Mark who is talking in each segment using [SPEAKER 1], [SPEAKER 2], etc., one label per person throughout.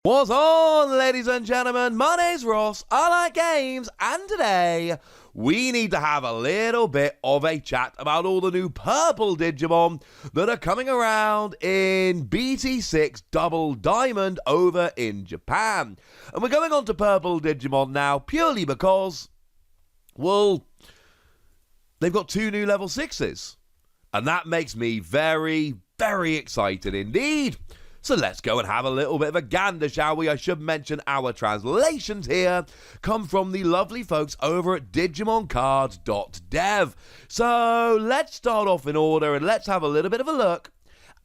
[SPEAKER 1] What's on, ladies and gentlemen? My name's Ross, I like games, and today we need to have a little bit of a chat about all the new purple Digimon that are coming around in BT6 Double Diamond over in Japan. And we're going on to purple Digimon now purely because, well, they've got 2 new level 6s. And that makes me very, very excited indeed. So let's go and have a little bit of a gander, shall we? I should mention our translations here come from the lovely folks over at digimoncards.dev. So let's start off in order and let's have a little bit of a look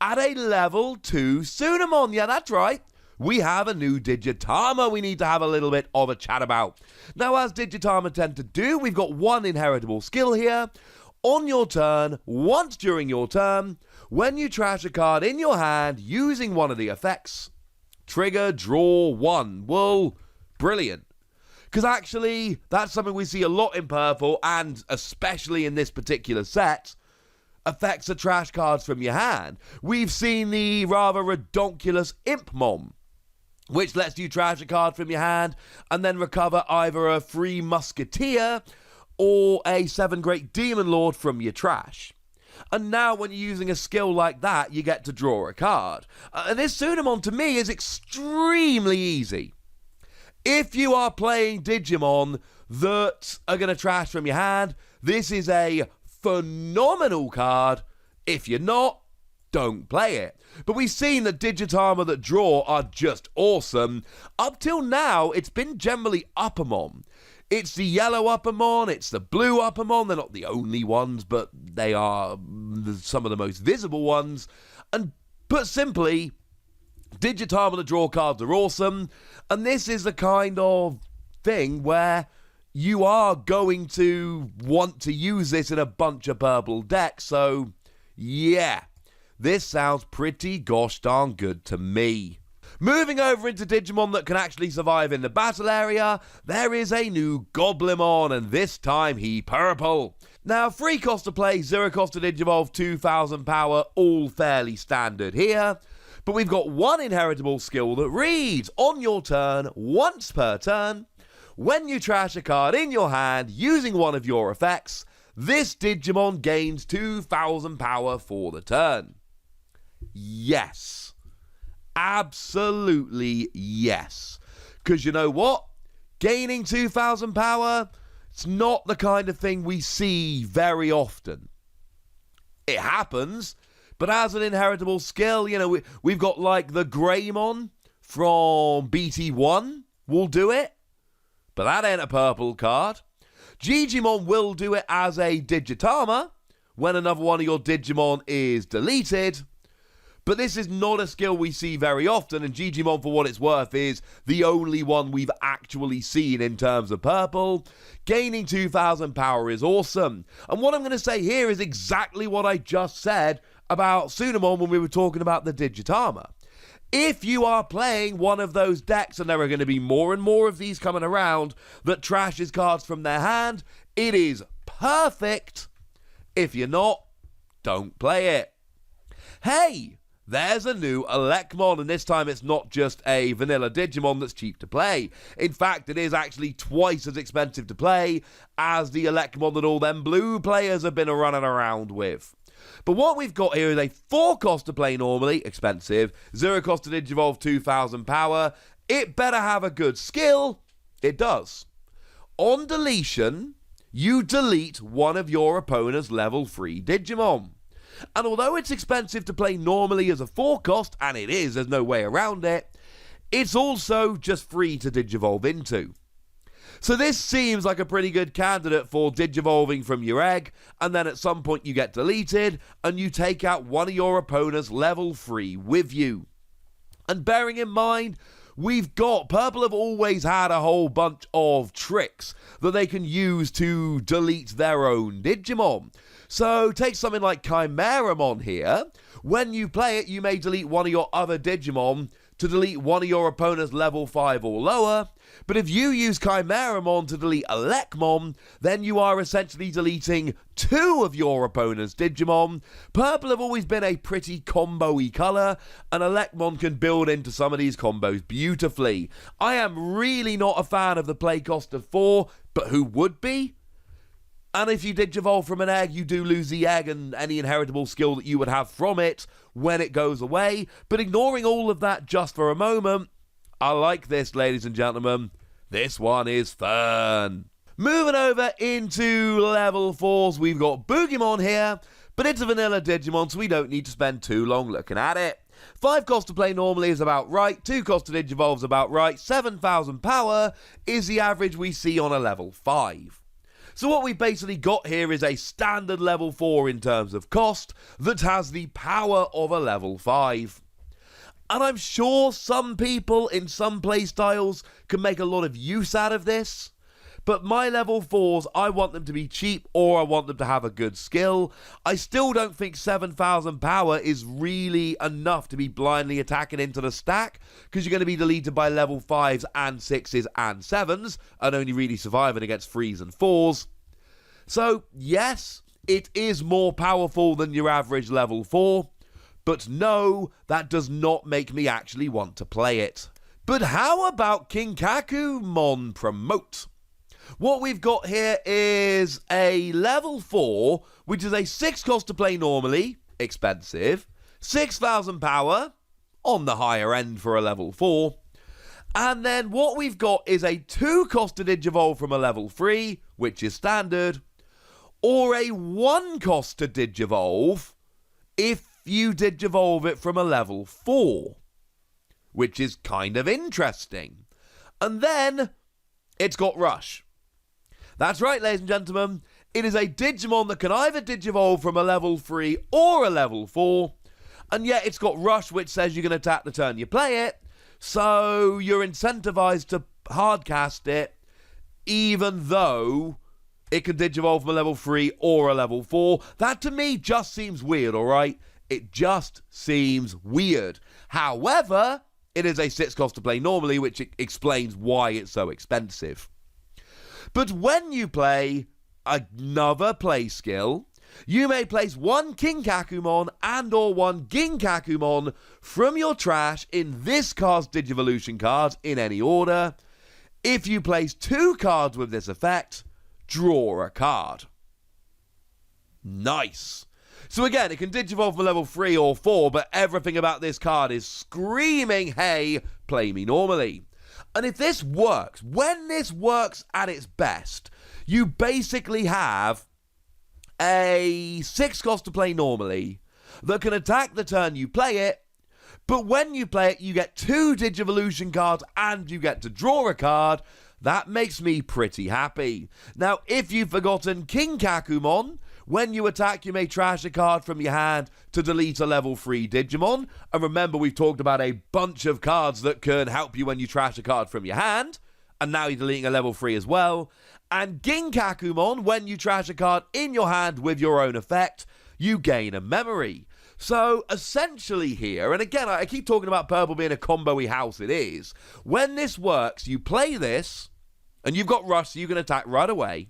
[SPEAKER 1] at a level 2 Tsunamon. Yeah, that's right. We have a new Digitama we need to have a little bit of a chat about. Now, as Digitama tend to do, we've got one inheritable skill here. On your turn, once during your turn, when you trash a card in your hand using one of the effects, trigger, draw 1. Well, brilliant. Because actually, that's something we see a lot in purple, and especially in this particular set, effects are trash cards from your hand. We've seen the rather redonkulous Impmon, which lets you trash a card from your hand and then recover either a free Musketeer or a 7 Great Demon Lord from your trash. And now when you're using a skill like that, you get to draw a card. And this Tsunamon, to me, is extremely easy. If you are playing Digimon that are going to trash from your hand, this is a phenomenal card. If you're not, don't play it. But we've seen that Digitama that draw are just awesome. Up till now, it's been generally Uppermon. It's the yellow Uppermon, it's the blue Uppermon. They're not the only ones, but they are some of the most visible ones. And put simply, Digitama that draw cards are awesome. And this is the kind of thing where you are going to want to use this in a bunch of purple decks. So, yeah, this sounds pretty gosh darn good to me. Moving over into Digimon that can actually survive in the battle area, there is a new Goblimon, and this time he purple. Now, free cost to play, 0 cost to Digivolve, 2000 power, all fairly standard here. But we've got one inheritable skill that reads, on your turn, once per turn, when you trash a card in your hand using one of your effects, this Digimon gains 2000 power for the turn. Yes. Absolutely yes. Because you know what? Gaining 2000 power, it's not the kind of thing we see very often. It happens, but as an inheritable skill, you know, we've got like the Greymon from BT1 will do it, but that ain't a purple card. Digimon will do it as a Digitama when another one of your Digimon is deleted. But this is not a skill we see very often, and Digimon, for what it's worth, is the only one we've actually seen in terms of purple. Gaining 2000 power is awesome. And what I'm going to say here is exactly what I just said about Tsunamon when we were talking about the Digitama. If you are playing one of those decks, and there are going to be more and more of these coming around, that trashes cards from their hand, it is perfect. If you're not, don't play it. Hey! There's a new Elecmon, and this time it's not just a vanilla Digimon that's cheap to play. In fact, it is actually twice as expensive to play as the Elecmon that all them blue players have been running around with. But what we've got here is a 4 cost to play normally, expensive, 0 cost to Digivolve, 2000 power. It better have a good skill. It does. On deletion, you delete one of your opponent's level 3 Digimon. And although it's expensive to play normally as a 4 cost, and it is, there's no way around it, it's also just free to Digivolve into. So this seems like a pretty good candidate for Digivolving from your egg, and then at some point you get deleted, and you take out one of your opponent's level 3 with you. And bearing in mind, Purple have always had a whole bunch of tricks that they can use to delete their own Digimon. So take something like Chimeramon here. When you play it, you may delete one of your other Digimon to delete one of your opponent's level 5 or lower, but if you use Chimeramon to delete Elecmon, then you are essentially deleting 2 of your opponent's Digimon. Purple have always been a pretty combo-y colour, and Elecmon can build into some of these combos beautifully. I am really not a fan of the play cost of 4, but who would be? And if you Digivolve from an egg, you do lose the egg and any inheritable skill that you would have from it when it goes away. But ignoring all of that just for a moment, I like this, ladies and gentlemen. This one is fun. Moving over into level 4s, we've got Boogimon here, but it's a vanilla Digimon, so we don't need to spend too long looking at it. 5 cost to play normally is about right, 2 cost to Digivolve is about right, 7,000 power is the average we see on a level 5. So what we've basically got here is a standard level 4 in terms of cost that has the power of a level 5. And I'm sure some people in some playstyles can make a lot of use out of this. But my level 4s, I want them to be cheap or I want them to have a good skill. I still don't think 7,000 power is really enough to be blindly attacking into the stack, because you're going to be deleted by level 5s and 6s and 7s and only really surviving against 3s and 4s. So yes, it is more powerful than your average level 4, but no, that does not make me actually want to play it. But how about Ginkakumon Promote? What we've got here is a level 4, which is a 6 cost to play normally, expensive, 6,000 power, on the higher end for a level 4, and then what we've got is a 2 cost to Digivolve from a level 3, which is standard, or a 1 cost to Digivolve if you Digivolve it from a level 4, which is kind of interesting. And then it's got Rush. That's right, ladies and gentlemen, it is a Digimon that can either Digivolve from a level 3 or a level 4, and yet it's got Rush, which says you can attack the turn you play it, so you're incentivized to hardcast it, even though it can Digivolve from a level 3 or a level 4. That to me just seems weird, alright? It just seems weird. However, it is a 6 cost to play normally, which explains why it's so expensive. But when you play another play skill, you may place 1 Kinkakumon and or 1 Ginkakumon from your trash in this card's Digivolution cards in any order. If you place 2 cards with this effect, draw a card. Nice. So again, it can Digivolve from level 3 or 4, but everything about this card is screaming, hey, play me normally. And if this works, when this works at its best, you basically have a 6 cost to play normally that can attack the turn you play it, but when you play it, you get 2 Digivolution cards and you get to draw a card. That makes me pretty happy. Now, if you've forgotten Ginkakumon, when you attack, you may trash a card from your hand to delete a level 3 Digimon. And remember, we've talked about a bunch of cards that can help you when you trash a card from your hand. And now you're deleting a level 3 as well. And Ginkakumon, when you trash a card in your hand with your own effect, you gain a memory. So, essentially here, and again, I keep talking about purple being a combo-y house, it is. When this works, you play this, and you've got Rush, so you can attack right away.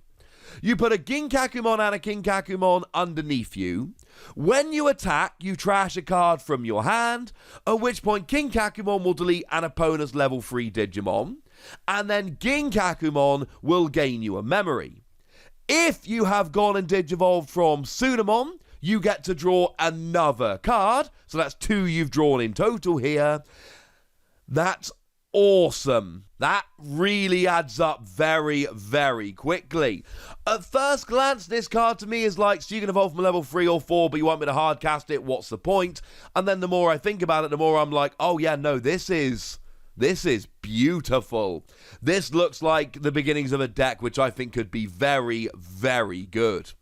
[SPEAKER 1] You put a Ginkakumon and a Kinkakumon underneath you. When you attack, you trash a card from your hand, at which point Kinkakumon will delete an opponent's level 3 Digimon, and then Ginkakumon will gain you a memory. If you have gone and Digivolved from Sunamon, you get to draw another card, so that's 2 you've drawn in total here. That's awesome. That really adds up very, very quickly. At first glance, this card to me is like, so you can evolve from level 3 or 4, but you want me to hardcast it, what's the point? And then the more I think about it, the more I'm like, oh yeah, no, this is beautiful. This looks like the beginnings of a deck, which I think could be very, very good.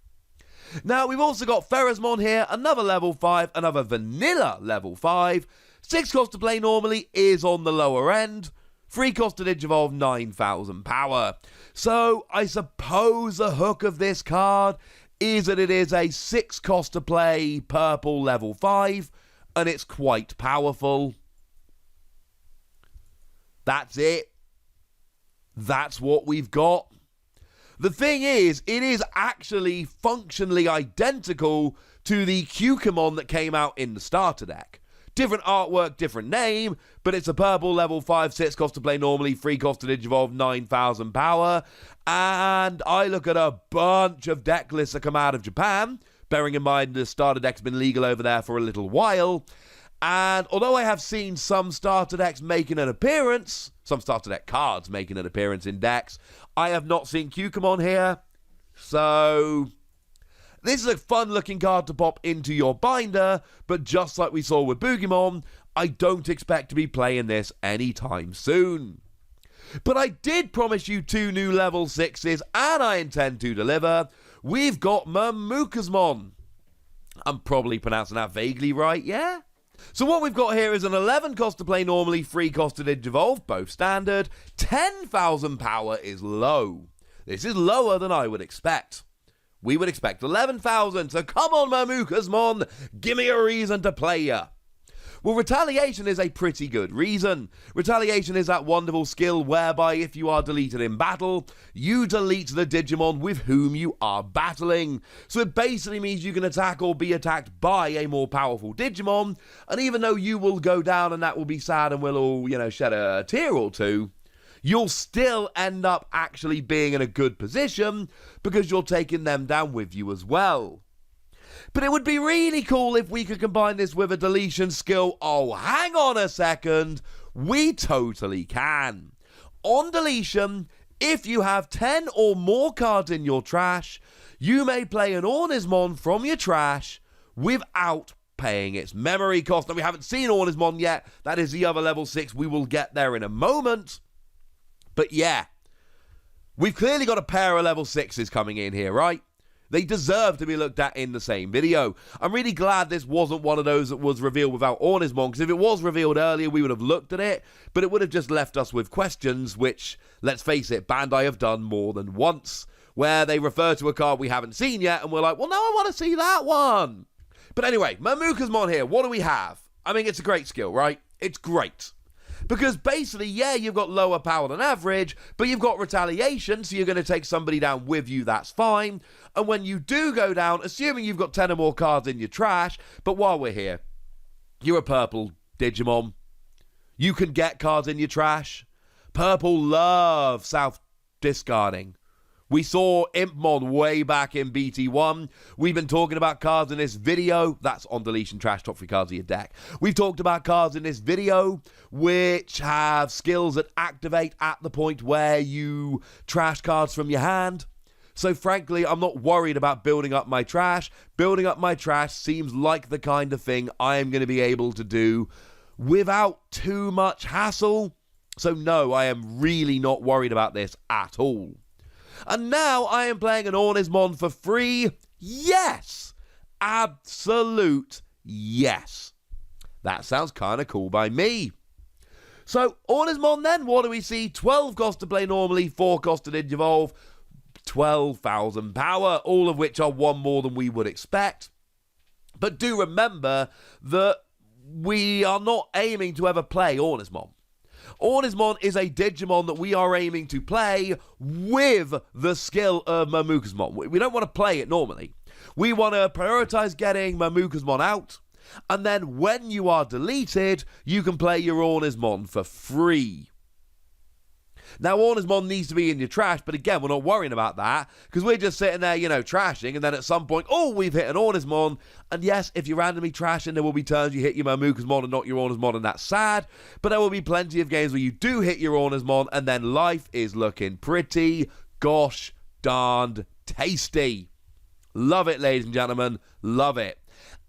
[SPEAKER 1] Now, we've also got Ferrasmon here, another level 5, another vanilla level 5. 6 cost to play normally is on the lower end. 3 cost to Digivolve, 9,000 power. So, I suppose the hook of this card is that it is a 6 cost to play purple level 5, and it's quite powerful. That's it. That's what we've got. The thing is, it is actually functionally identical to the Ginkakumon that came out in the starter deck. Different artwork, different name, but it's a purple level 5/6 cost to play normally, 3 cost to Digivolve, 9,000 power. And I look at a bunch of deck lists that come out of Japan, bearing in mind the starter deck's been legal over there for a little while. And although I have seen some starter decks making an appearance, some starter deck cards making an appearance in decks, I have not seen Ginkakumon here. So this is a fun-looking card to pop into your binder, but just like we saw with Boogimon, I don't expect to be playing this anytime soon. But I did promise you 2 new level 6s, and I intend to deliver. We've got Mamukusmon. I'm probably pronouncing that vaguely right, yeah? So what we've got here is an 11 cost to play normally, 3 cost to Digivolve, both standard. 10,000 power is low. This is lower than I would expect. We would expect 11,000, so come on Mamukusmon, give me a reason to play ya. Well, Retaliation is a pretty good reason. Retaliation is that wonderful skill whereby if you are deleted in battle, you delete the Digimon with whom you are battling. So it basically means you can attack or be attacked by a more powerful Digimon, and even though you will go down and that will be sad and we'll all, shed a tear or two, you'll still end up actually being in a good position because you're taking them down with you as well. But it would be really cool if we could combine this with a deletion skill. Oh, hang on a second. We totally can. On deletion, if you have 10 or more cards in your trash, you may play an Ornismon from your trash without paying its memory cost. Now, we haven't seen Ornismon yet. That is the other level 6. We will get there in a moment. But yeah, we've clearly got a pair of level 6s coming in here, right? They deserve to be looked at in the same video. I'm really glad this wasn't one of those that was revealed without Ornismon, because if it was revealed earlier, we would have looked at it, but it would have just left us with questions, which, let's face it, Bandai have done more than once, where they refer to a card we haven't seen yet, and we're like, well, no, I want to see that one. But anyway, Mamukusmon here, what do we have? I mean, it's a great skill, right? It's great. Because basically, yeah, you've got lower power than average, but you've got retaliation, so you're going to take somebody down with you, that's fine. And when you do go down, assuming you've got 10 or more cards in your trash, but while we're here, you're a purple Digimon. You can get cards in your trash. Purple love self-discarding. We saw Impmon way back in BT1. We've been talking about cards in this video. That's on deletion trash, top 3 cards of your deck. We've talked about cards in this video which have skills that activate at the point where you trash cards from your hand. So frankly, I'm not worried about building up my trash. Building up my trash seems like the kind of thing I am going to be able to do without too much hassle. So no, I am really not worried about this at all. And now I am playing an Ornismon for free. Yes! Absolute yes. That sounds kind of cool by me. So, Ornismon then, what do we see? 12 cost to play normally, 4 cost to Digivolve, 12,000 power, all of which are 1 more than we would expect. But do remember that we are not aiming to ever play Ornismon. Ornismon is a Digimon that we are aiming to play with the skill of Mamukusmon. We don't want to play it normally. We want to prioritize getting Mamukusmon out, and then when you are deleted, you can play your Ornismon for free. Now, Ornismon needs to be in your trash, but again, we're not worrying about that, because we're just sitting there, trashing, and then at some point, oh, we've hit an Ornismon, and yes, if you're randomly trashing, there will be turns you hit your Mamukusmon and not your Ornismon, and that's sad, but there will be plenty of games where you do hit your Ornismon, and then life is looking pretty gosh darned tasty. Love it, ladies and gentlemen, love it.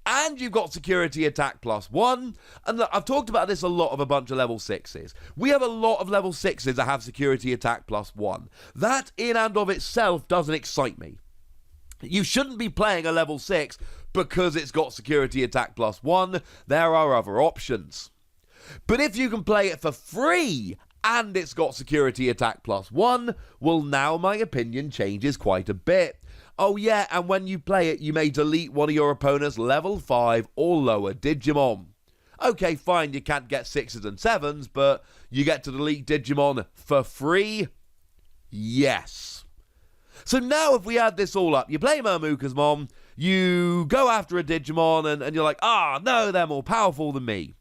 [SPEAKER 1] And you've got security attack +1. And look, I've talked about this a lot of a bunch of level 6s. We have a lot of level 6s that have security attack +1. That in and of itself doesn't excite me. You shouldn't be playing a level 6 because it's got security attack +1. There are other options. But if you can play it for free and it's got security attack +1, well, now my opinion changes quite a bit. Oh yeah, and when you play it, you may delete one of your opponent's level 5 or lower Digimon. Okay, fine, you can't get 6s and 7s, but you get to delete Digimon for free? Yes. So now if we add this all up, you play Mamukusmon, you go after a Digimon, and you're like, no, they're more powerful than me.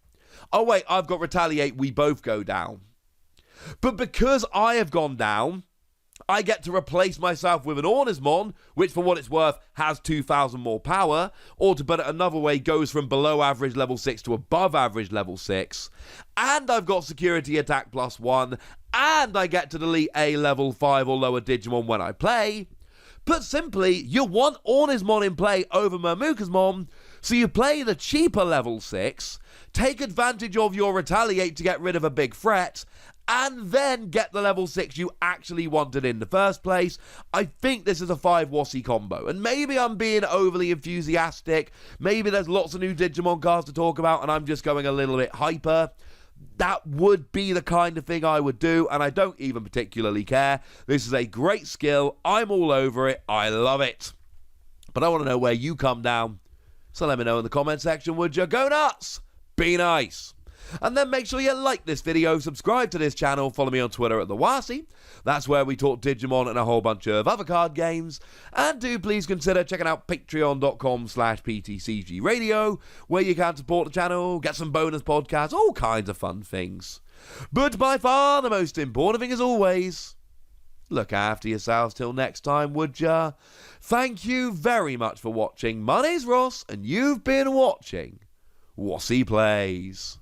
[SPEAKER 1] Oh wait, I've got Retaliate, we both go down. But because I have gone down, I get to replace myself with an Ornismon, which for what it's worth has 2,000 more power, or to put it another way, goes from below average level 6 to above average level 6. And I've got security attack +1, and I get to delete a level 5 or lower Digimon when I play. Put simply, you want Ornismon in play over Mamukusmon, so you play the cheaper level 6, take advantage of your Retaliate to get rid of a big threat, and then get the level 6 you actually wanted in the first place. I think this is a 5 Wassy combo, and maybe I'm being overly enthusiastic, maybe there's lots of new Digimon cards to talk about and I'm just going a little bit hyper. That would be the kind of thing I would do, and I don't even particularly care. This is a great skill, I'm all over it, I love it. But I want to know where you come down, so let me know in the comment section, would you? Go nuts! Be nice! And then make sure you like this video, subscribe to this channel, follow me on Twitter at @TheWassy. That's where we talk Digimon and a whole bunch of other card games. And do please consider checking out patreon.com/PTCG Radio, where you can support the channel, get some bonus podcasts, all kinds of fun things. But by far the most important thing as always, look after yourselves till next time, would ya? Thank you very much for watching. My name's Ross, and you've been watching Wassy Plays.